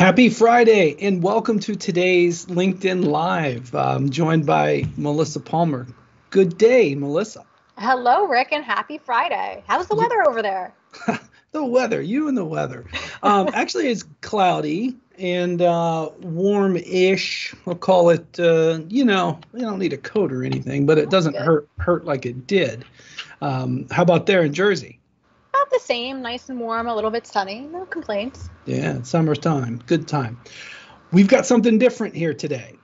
Happy Friday and welcome to today's LinkedIn Live. I'm joined by Melissa Palmer. Good day, Melissa. Hello, Rick, and happy Friday. How's the weather over there? The weather, you and the weather. Actually, it's cloudy and warm-ish. We'll call it, we don't need a coat or anything, but it doesn't hurt like it did. How about there in Jersey? About the same, nice and warm, a little bit sunny, no complaints. Yeah, it's summertime, good time. We've got something different here today.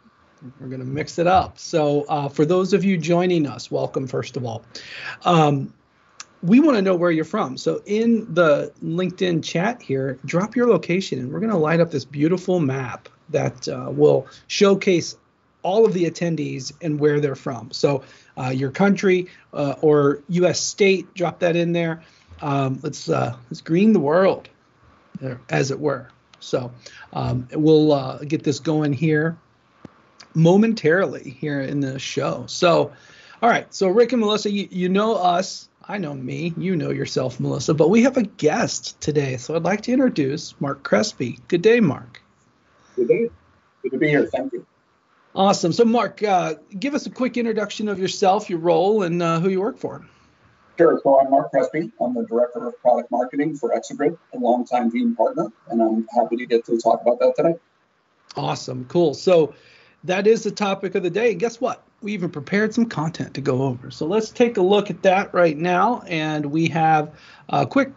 We're going to mix it up. So for those of you joining us, welcome, first of all. We want to know where you're from. So in the LinkedIn chat here, drop your location, and we're going to light up this beautiful map that will showcase all of the attendees and where they're from. So your country or U.S. state, drop that in there. Let's green the world, as it were. So we'll get this going here momentarily here in the show. So, all right. So Rick and Melissa, you know us. I know me. You know yourself, Melissa. But we have a guest today. So I'd like to introduce Marc Crespi. Good day, Marc. Good day. Good to be here. Thank you. Awesome. So Marc, give us a quick introduction of yourself, your role, and who you work for. Sure. So I'm Marc Crespi. I'm the Director of Product Marketing for ExaGrid, a longtime Veeam partner, and I'm happy to get to talk about that today. Awesome. Cool. So that is the topic of the day. And guess what? We even prepared some content to go over. So let's take a look at that right now. And we have a quick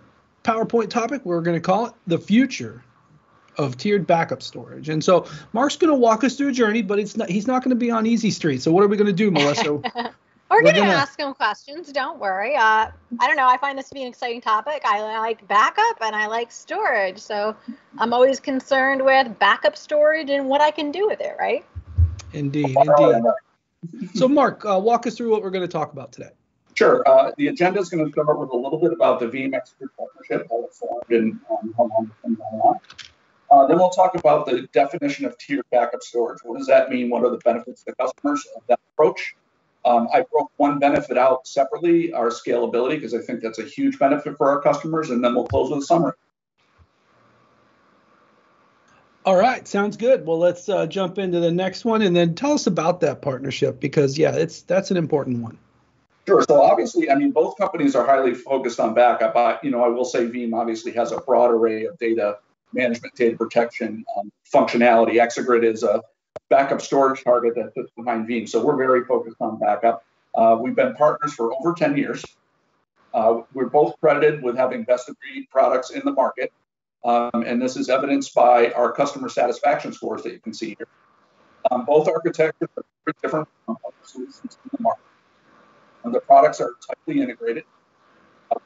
PowerPoint topic. We're going to call it the future of tiered backup storage. And so Marc's going to walk us through a journey, but he's not going to be on easy street. So what are we going to do, Melissa? We're going to ask him questions. Don't worry. I don't know. I find this to be an exciting topic. I like backup and I like storage. So I'm always concerned with backup storage and what I can do with it, right? Indeed. So Marc, walk us through what we're going to talk about today. Sure. The agenda is going to start with a little bit about the Veeam ExaGrid partnership, how it formed and how long it's been going on. Then we'll talk about the definition of tiered backup storage. What does that mean? What are the benefits to customers of that approach? I broke one benefit out separately, our scalability, because I think that's a huge benefit for our customers, and then we'll close with a summary. All right, sounds good. Well, let's jump into the next one, and then tell us about that partnership, because, yeah, that's an important one. Sure. So obviously, both companies are highly focused on backup. I will say Veeam obviously has a broad array of data management, data protection functionality. ExaGrid is a backup storage target that sits behind Veeam. So we're very focused on backup. We've been partners for over 10 years. We're both credited with having best-of-breed products in the market. And this is evidenced by our customer satisfaction scores that you can see here. Both architectures are very different from other solutions in the market. The products are tightly integrated.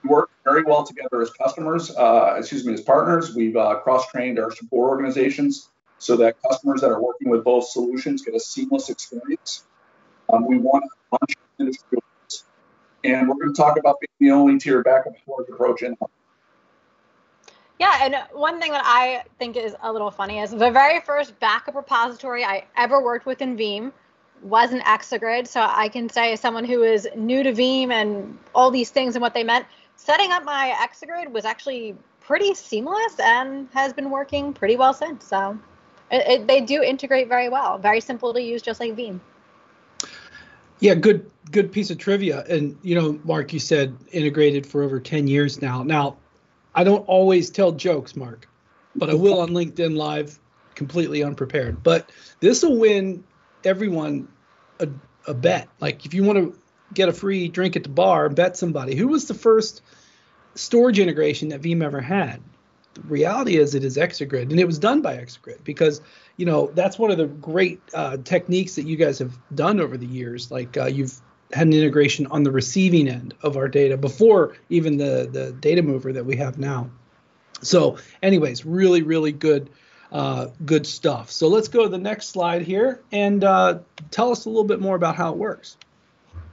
We work very well together as as partners. We've cross-trained our support organizations so that customers that are working with both solutions get a seamless experience. We want a bunch of industry leaders, and we're going to talk about being the only tier backup storage approach in. Yeah, and one thing that I think is a little funny is the very first backup repository I ever worked with in Veeam was an ExaGrid. So I can say, as someone who is new to Veeam and all these things and what they meant, setting up my ExaGrid was actually pretty seamless and has been working pretty well since. So they do integrate very well. Very simple to use, just like Veeam. Yeah, good piece of trivia. And, Marc, you said integrated for over 10 years now. Now, I don't always tell jokes, Marc, but I will on LinkedIn Live completely unprepared. But this will win everyone a bet. Like, if you want to get a free drink at the bar, bet somebody. Who was the first storage integration that Veeam ever had? The reality is it is ExaGrid, and it was done by ExaGrid because, that's one of the great techniques that you guys have done over the years. Like you've had an integration on the receiving end of our data before even the data mover that we have now. So anyways, really, really good stuff. So let's go to the next slide here and tell us a little bit more about how it works.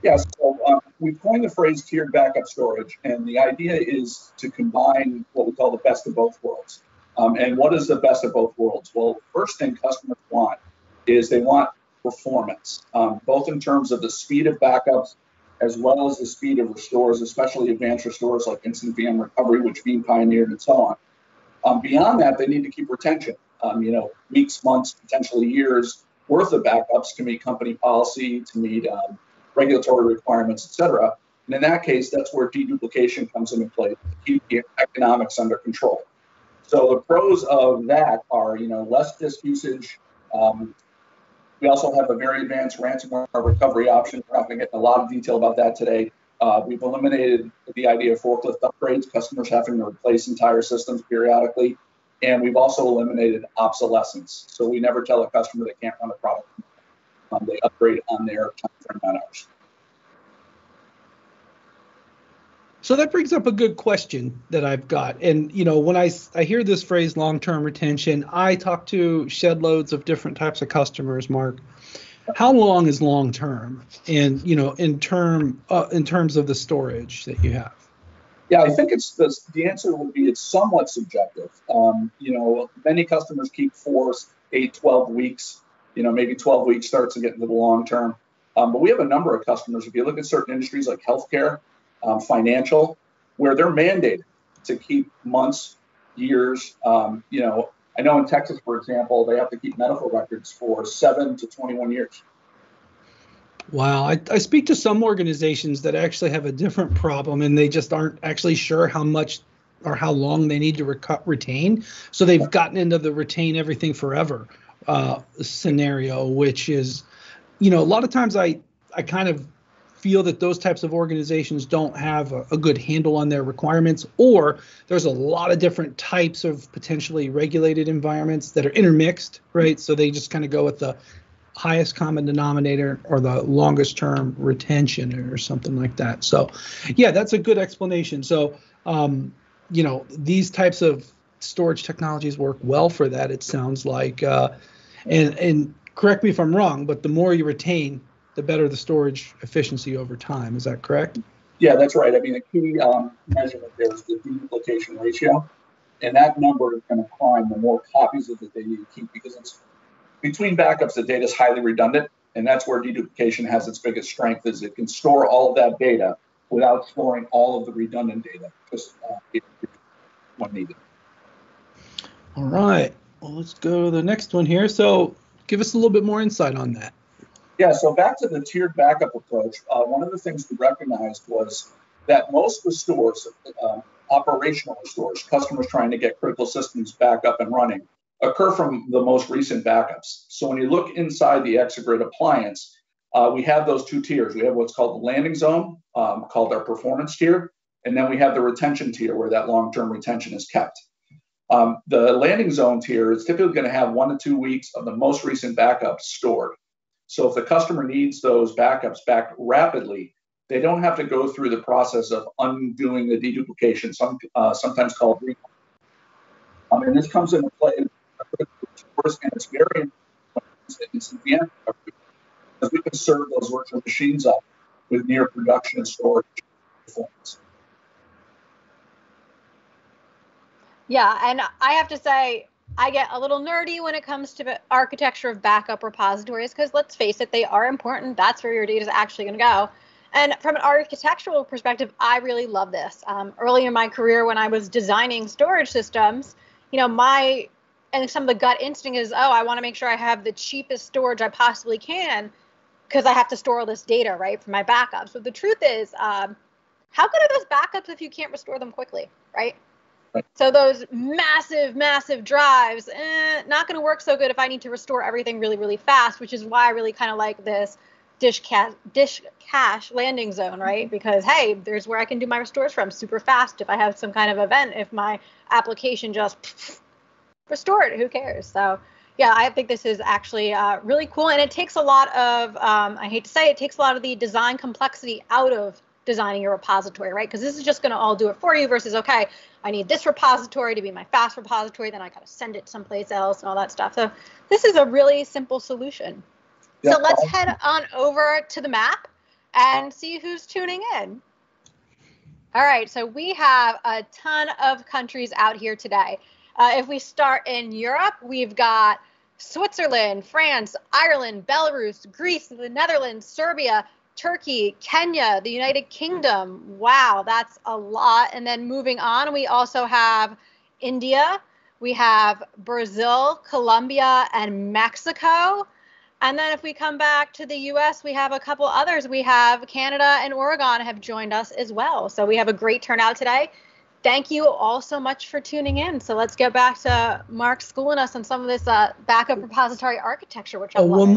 Yes, so we coined the phrase tiered backup storage, and the idea is to combine what we call the best of both worlds. And what is the best of both worlds? Well, first thing customers want is they want performance, both in terms of the speed of backups as well as the speed of restores, especially advanced restores like instant VM recovery, which Veeam pioneered, and so on. Beyond that, they need to keep retention. weeks, months, potentially years worth of backups to meet company policy, to meet regulatory requirements, et cetera. And in that case, that's where deduplication comes into play to keep the economics under control. So the pros of that are, less disk usage. We also have a very advanced ransomware recovery option. We're not going to get in a lot of detail about that today. We've eliminated the idea of forklift upgrades, customers having to replace entire systems periodically. And we've also eliminated obsolescence. So we never tell a customer they can't run a product. They upgrade on their time frame, not ours. So that brings up a good question that I've got. And, when I hear this phrase long-term retention, I talk to shed loads of different types of customers, Mark. How long is long-term? And, in terms of the storage that you have? Yeah, I think the answer would be it's somewhat subjective. Many customers keep 4, 8, 12 weeks, maybe 12 weeks starts to get into the long term. But we have a number of customers, if you look at certain industries like healthcare, financial, where they're mandated to keep months, years. I know in Texas, for example, they have to keep medical records for 7 to 21 years. Wow. I speak to some organizations that actually have a different problem, and they just aren't actually sure how much or how long they need to retain. So they've gotten into the retain everything forever scenario, which is, a lot of times I kind of feel that those types of organizations don't have a good handle on their requirements, or there's a lot of different types of potentially regulated environments that are intermixed, right? So they just kind of go with the highest common denominator or the longest term retention or something like that. So yeah, that's a good explanation. So, these types of storage technologies work well for that, it sounds like. And correct me if I'm wrong, but the more you retain, the better the storage efficiency over time. Is that correct? Yeah, that's right. I mean, the key measurement there is the deduplication ratio. And that number is going to climb the more copies of the data you keep, because it's between backups, the data is highly redundant. And that's where deduplication has its biggest strength, is it can store all of that data without storing all of the redundant data, just when needed. All right. Well, let's go to the next one here. So give us a little bit more insight on that. Yeah, so back to the tiered backup approach, one of the things we recognized was that most restores, operational restores, customers trying to get critical systems back up and running, occur from the most recent backups. So when you look inside the ExaGrid appliance, we have those two tiers. We have what's called the landing zone, called our performance tier, and then we have the retention tier where that long-term retention is kept. The landing zone tier is typically going to have 1 to 2 weeks of the most recent backups stored. So if the customer needs those backups back rapidly, they don't have to go through the process of undoing the deduplication, sometimes called recall. And this comes into play, and it's very important in VM because we can serve those virtual machines up with near production storage performance. Yeah, and I have to say, I get a little nerdy when it comes to architecture of backup repositories, because let's face it, they are important. That's where your data is actually going to go. And from an architectural perspective, I really love this. Early in my career, when I was designing storage systems, and some of the gut instinct is, I want to make sure I have the cheapest storage I possibly can, because I have to store all this data, right, for my backups. But the truth is, how good are those backups if you can't restore them quickly, right? So those massive, massive drives, not going to work so good if I need to restore everything really, really fast, which is why I really kind of like this dish cache landing zone, right? Because, hey, there's where I can do my restores from super fast if I have some kind of event, if my application just restored, who cares? So, yeah, I think this is actually really cool. And it takes a lot of, I hate to say it takes a lot of the design complexity out of designing your repository, right? Because this is just going to all do it for you versus, okay, I need this repository to be my fast repository, then I got to send it someplace else and all that stuff. So this is a really simple solution. Yeah. So let's head on over to the map and see who's tuning in. All right, so we have a ton of countries out here today. If we start in Europe, we've got Switzerland, France, Ireland, Belarus, Greece, the Netherlands, Serbia, Turkey, Kenya, the United Kingdom. Wow, that's a lot. And then moving on, we also have India, We have Brazil, Colombia, and Mexico. And then if we come back to the US, we have a couple others. We have Canada and Oregon have joined us as well. So we have a great turnout today. Thank you all so much for tuning in. So let's get back to Mark schooling us on some of this backup repository architecture, which I'm loving.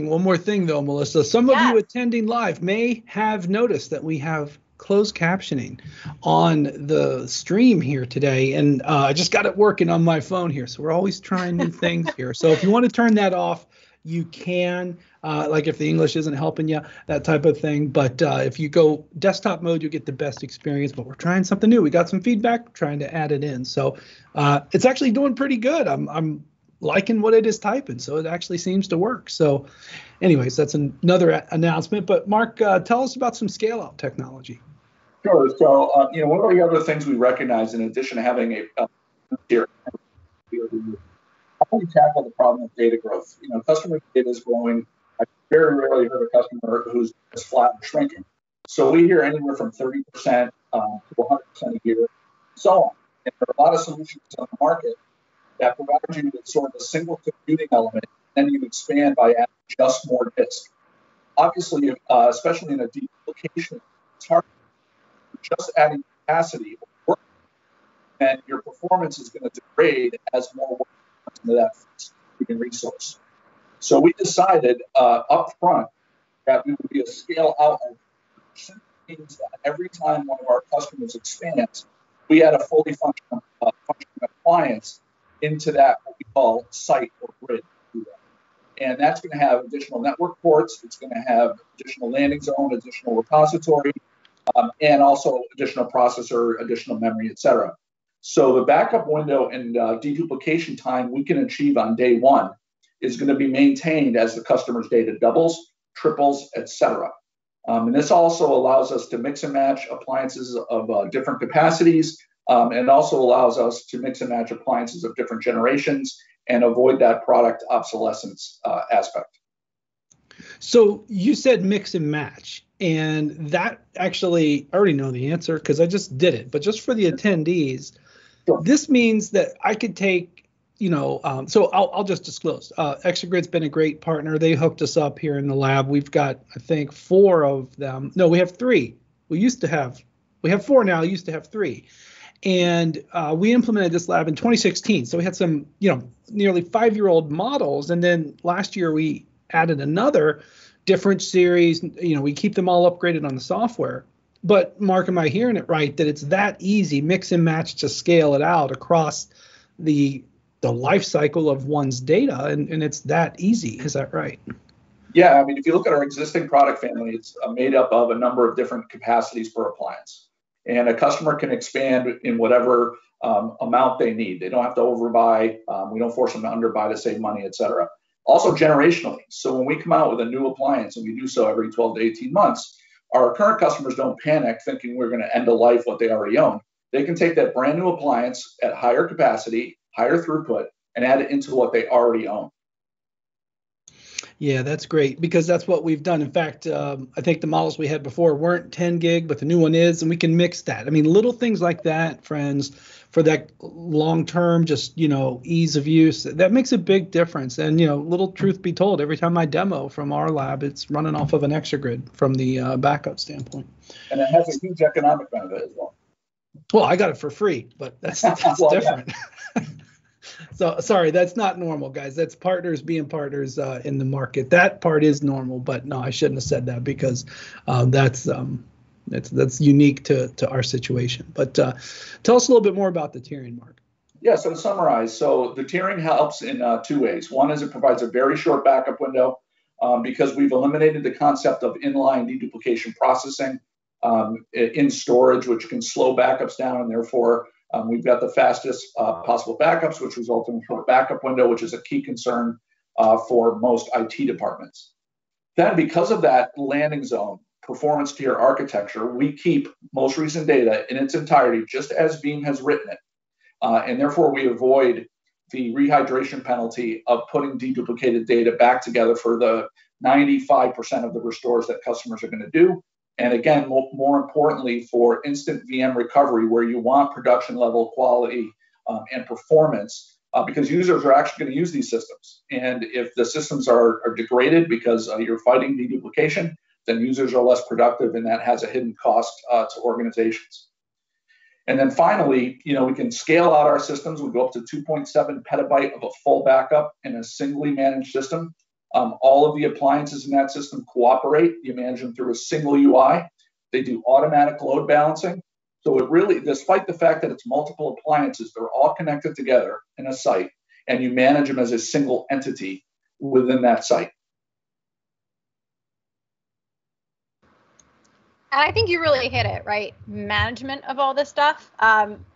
One more thing though, Melissa. Some of you attending live may have noticed that we have closed captioning on the stream here today, and I just got it working on my phone here. So we're always trying new things here. So if you want to turn that off, you can, like if the English isn't helping you, that type of thing. But if you go desktop mode, you'll get the best experience. But we're trying something new. We got some feedback, trying to add it in. So it's actually doing pretty good. I'm liking what it is typing, so it actually seems to work. So anyways, that's another announcement. But Mark, tell us about some scale-out technology. Sure. So, one of the other things we recognize, in addition to having a tier, how do we tackle the problem of data growth? Customer data is growing. I very rarely heard a customer who's just flat shrinking. So we hear anywhere from 30% to 100% a year, and so on. And there are a lot of solutions on the market that provide you with sort of a single computing element, and then you expand by adding just more disk. Obviously, especially in a deduplication, it's hard. Just adding capacity will work, and your performance is going to degrade as more work comes into that computing resource. So we decided up front that we would be a scale out, which means that every time one of our customers expands, we add a fully functional appliance into that what we call site or grid. And that's going to have additional network ports. It's going to have additional landing zone, additional repository, and also additional processor, additional memory, et cetera. So the backup window and deduplication time we can achieve on day one is going to be maintained as the customer's data doubles, triples, et cetera. And this also allows us to mix and match appliances of different capacities, and also allows us to mix and match appliances of different generations and avoid that product obsolescence aspect. So you said mix and match, and that actually, I already know the answer because I just did it, but just for the attendees, sure. This means that I could take, so I'll just disclose. ExaGrid's been a great partner. They hooked us up here in the lab. We've got, I think, 4 of them. No, we have 3. We have 4 now, used to have 3. And we implemented this lab in 2016. So we had some, nearly 5-year-old models. And then last year we added another different series. We keep them all upgraded on the software. But Mark, am I hearing it right that it's that easy, mix and match, to scale it out across the life cycle of one's data, and it's that easy? Is that right? Yeah, I mean, if you look at our existing product family, it's made up of a number of different capacities per appliance. And a customer can expand in whatever amount they need. They don't have to overbuy. We don't force them to underbuy to save money, et cetera. Also generationally. So when we come out with a new appliance, and we do so every 12 to 18 months, our current customers don't panic thinking we're going to end of life what they already own. They can take that brand new appliance at higher capacity, higher throughput, and add it into what they already own. Yeah, that's great, because that's what we've done. In fact, I think the models we had before weren't 10 gig, but the new one is, and we can mix that. I mean, little things like that, friends, for that long-term, just, ease of use, that makes a big difference. And, little truth be told, every time I demo from our lab, it's running off of an ExaGrid from the backup standpoint. And it has a huge economic benefit as well. Well, I got it for free, but that's well, different. Yeah. So sorry, that's not normal, guys. That's partners being partners in the market. That part is normal, but no, I shouldn't have said that, because that's unique to our situation. But tell us a little bit more about the tiering, Mark. Yeah, so to summarize, so the tiering helps in 2 ways. One is it provides a very short backup window because we've eliminated the concept of inline deduplication processing in storage, which can slow backups down, and therefore we've got the fastest possible backups, which result in a short backup window, which is a key concern for most IT departments. Then, because of that landing zone performance tier architecture, we keep most recent data in its entirety, just as Veeam has written it. And therefore, we avoid the rehydration penalty of putting deduplicated data back together for the 95% of the restores that customers are going to do. And again, more importantly, for instant VM recovery, where you want production level quality and performance, because users are actually going to use these systems. And if the systems are degraded because you're fighting deduplication, then users are less productive, and that has a hidden cost to organizations. And then finally, we can scale out our systems. We go up to 2.7 petabyte of a full backup in a singly managed system. All of the appliances in that system cooperate. You manage them through a single UI. They do automatic load balancing. So it really, despite the fact that it's multiple appliances, they're all connected together in a site, and you manage them as a single entity within that site. And I think you really hit it, right? Management of all this stuff.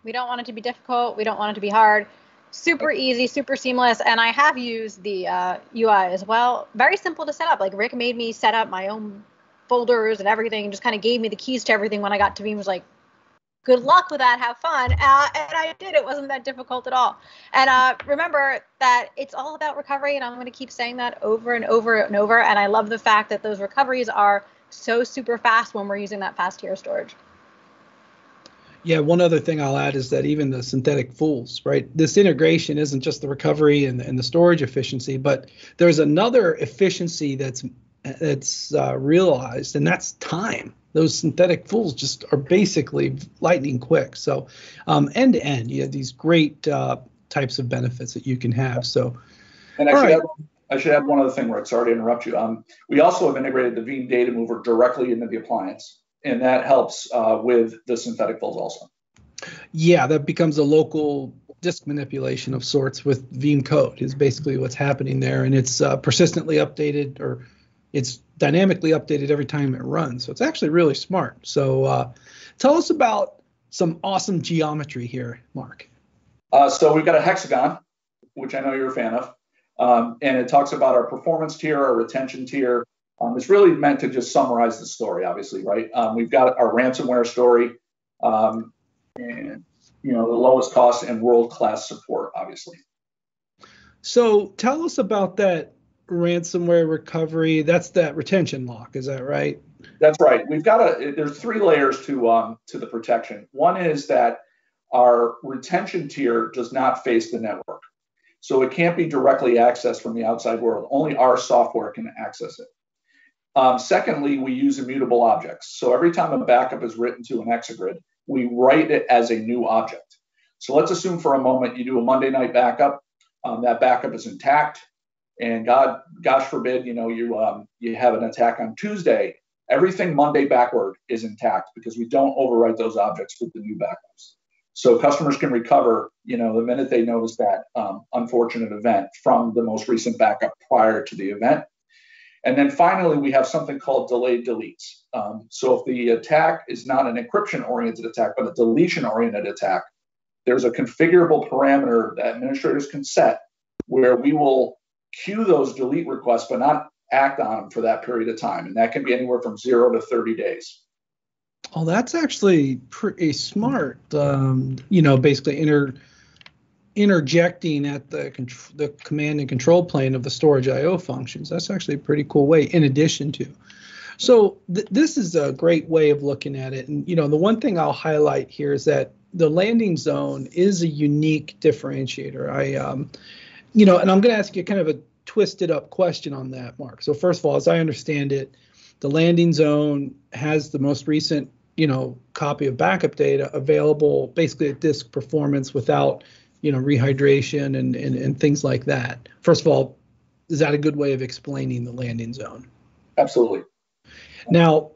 We don't want it to be difficult. We don't want it to be hard. Super easy, super seamless. And I have used the UI as well. Very simple to set up. Like Rick made me set up my own folders and everything, and just kind of gave me the keys to everything when I got to Veeam. Was like, good luck with that, have fun. And I did. It wasn't that difficult at all. And remember that it's all about recovery, and I'm going to keep saying that over and over and over. And I love the fact that those recoveries are so super fast when we're using that fast tier storage. Yeah, one other thing I'll add is that even the synthetic pools, right? This integration isn't just the recovery and the storage efficiency, but there's another efficiency that's realized, and that's time. Those synthetic pools just are basically lightning quick. So end to end, you have these great types of benefits that you can have. So, and I should add one other thing, Rick. Sorry to interrupt you. We also have integrated the Veeam data mover directly into the appliance, and that helps with the synthetic pools also. Yeah, that becomes a local disk manipulation of sorts with Veeam code is basically what's happening there, and it's persistently updated, or it's dynamically updated every time it runs. So it's actually really smart. So tell us about some awesome geometry here, Mark. So we've got a hexagon, which I know you're a fan of. And it talks about our performance tier, our retention tier. It's really meant to just summarize the story, obviously, right? We've got our ransomware story, and the lowest cost and world-class support, obviously. So tell us about that ransomware recovery. That's that retention lock, is that right? That's right. We've got there's 3 layers to the protection. One is that our retention tier does not face the network. So it can't be directly accessed from the outside world. Only our software can access it. Secondly, we use immutable objects. So every time a backup is written to an ExaGrid, we write it as a new object. So let's assume for a moment you do a Monday night backup. That backup is intact, and gosh forbid, you have an attack on Tuesday. Everything Monday backward is intact because we don't overwrite those objects with the new backups. So customers can recover, the minute they notice that unfortunate event from the most recent backup prior to the event. And then finally, we have something called delayed deletes. So if the attack is not an encryption-oriented attack, but a deletion-oriented attack, there's a configurable parameter that administrators can set where we will queue those delete requests, but not act on them for that period of time. And that can be anywhere from 0 to 30 days. Oh, that's actually pretty smart. Basically interjecting at the command and control plane of the storage I/O functions. That's actually a pretty cool way. In addition to, so this is a great way of looking at it. And the one thing I'll highlight here is that the landing zone is a unique differentiator. And I'm going to ask you kind of a twisted up question on that, Mark. So first of all, as I understand it, the landing zone has the most recent, copy of backup data available basically at disk performance without, rehydration and things like that. First of all, is that a good way of explaining the landing zone? Absolutely. Now,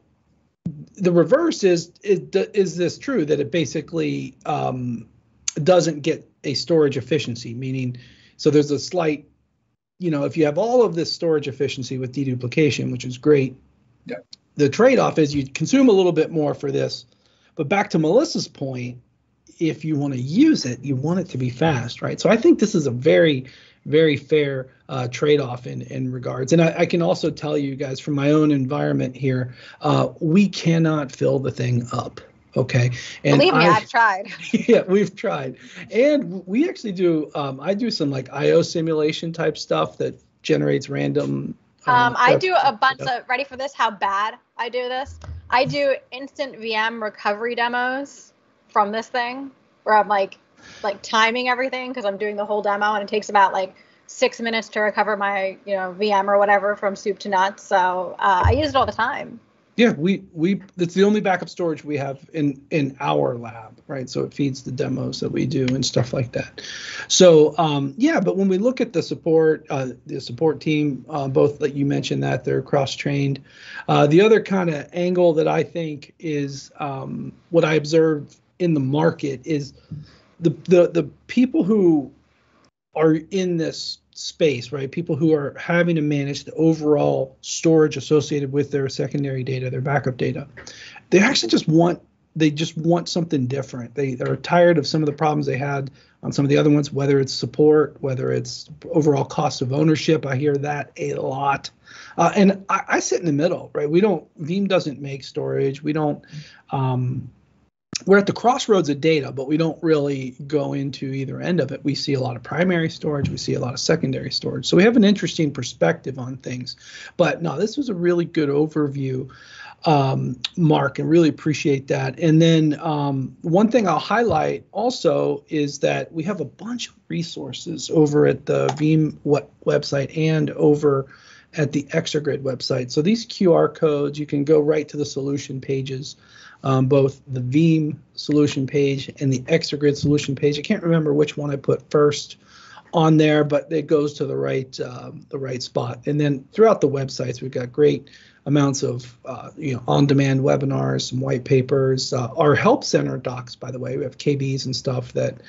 the reverse is this true that it basically doesn't get a storage efficiency, meaning, so there's a slight, if you have all of this storage efficiency with deduplication, which is great, yeah. The trade-off is you consume a little bit more for this, but back to Melissa's point, if you want to use it, you want it to be fast, right? So I think this is a very, very fair trade-off in regards. And I can also tell you guys from my own environment here, we cannot fill the thing up. Okay. And believe me, I've tried. Yeah, we've tried. And we actually do, I do some like IO simulation type stuff that generates random. I do a bunch of, ready for this, how bad I do this? I do instant VM recovery demos from this thing where I'm like like timing everything because I'm doing the whole demo, and it takes about like 6 minutes to recover my VM or whatever from soup to nuts. So I use it all the time. Yeah, that's the only backup storage we have in our lab, right? So it feeds the demos that we do and stuff like that. So but when we look at the support team, both that you mentioned that they're cross-trained. The other kind of angle that I think is what I observed in the market is the people who are in this space, right? People who are having to manage the overall storage associated with their secondary data, their backup data. They actually just want something different. They're tired of some of the problems they had on some of the other ones, whether it's support, whether it's overall cost of ownership. I hear that a lot. And I sit in the middle, right? Veeam doesn't make storage. We're at the crossroads of data, but we don't really go into either end of it. We see a lot of primary storage. We see a lot of secondary storage. So we have an interesting perspective on things. But no, this was a really good overview, Mark, and really appreciate that. And then one thing I'll highlight also is that we have a bunch of resources over at the Veeam website and over at the ExaGrid website. So these QR codes, you can go right to the solution pages. Both the Veeam solution page and the ExaGrid solution page. I can't remember which one I put first on there, but it goes to the right spot. And then throughout the websites, we've got great amounts of on-demand webinars, some white papers, our help center docs. By the way, we have KBs and stuff that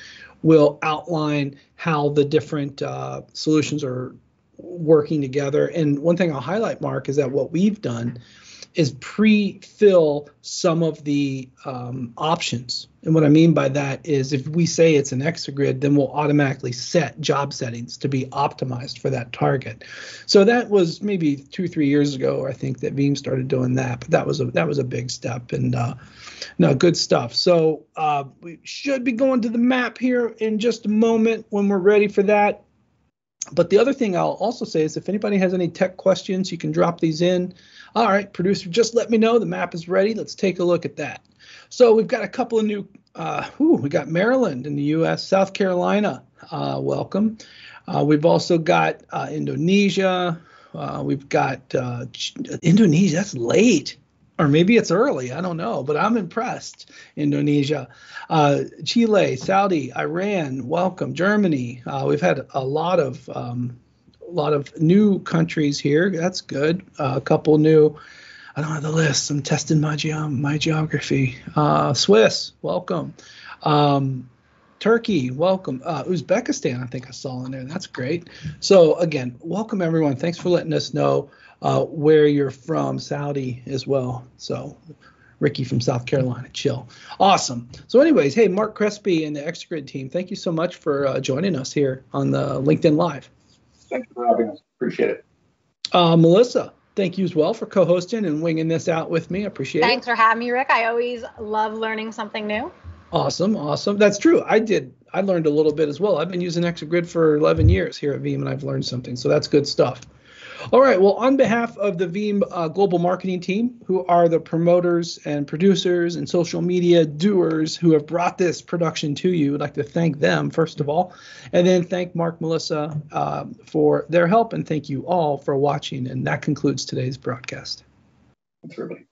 will outline how the different solutions are working together. And one thing I'll highlight, Mark, is that what we've done is pre-fill some of the options. And what I mean by that is if we say it's an ExaGrid, then we'll automatically set job settings to be optimized for that target. So that was maybe 2-3 years ago, I think, that Veeam started doing that. But that was a big step, and good stuff. So we should be going to the map here in just a moment when we're ready for that. But the other thing I'll also say is if anybody has any tech questions, you can drop these in. All right, producer, just let me know. The map is ready. Let's take a look at that. So we've got a couple of new, we got Maryland in the U.S., South Carolina, welcome. We've also got Indonesia. We've got Indonesia, that's late. Or maybe it's early, I don't know, but I'm impressed. Indonesia, Chile, Saudi, Iran, welcome. Germany, we've had a lot of new countries here. That's good. A couple new. I don't have the list. I'm testing my geography. Swiss, welcome. Turkey, welcome. Uzbekistan, I think I saw in there. That's great. So again, welcome everyone. Thanks for letting us know where you're from. Saudi as well. So Ricky from South Carolina, chill. Awesome. So anyways, hey, Marc Crespi and the ExaGrid team, thank you so much for joining us here on the LinkedIn Live. Thank you for having us. Appreciate it. Melissa, thank you as well for co-hosting and winging this out with me. I appreciate it. Thanks for having me, Rick. I always love learning something new. Awesome. That's true. I learned a little bit as well. I've been using ExaGrid for 11 years here at Veeam, and I've learned something. So that's good stuff. All right. Well, on behalf of the Veeam global marketing team, who are the promoters and producers and social media doers who have brought this production to you, I'd like to thank them, first of all, and then thank Mark, Melissa for their help, and thank you all for watching. And that concludes today's broadcast. Thanks, everybody.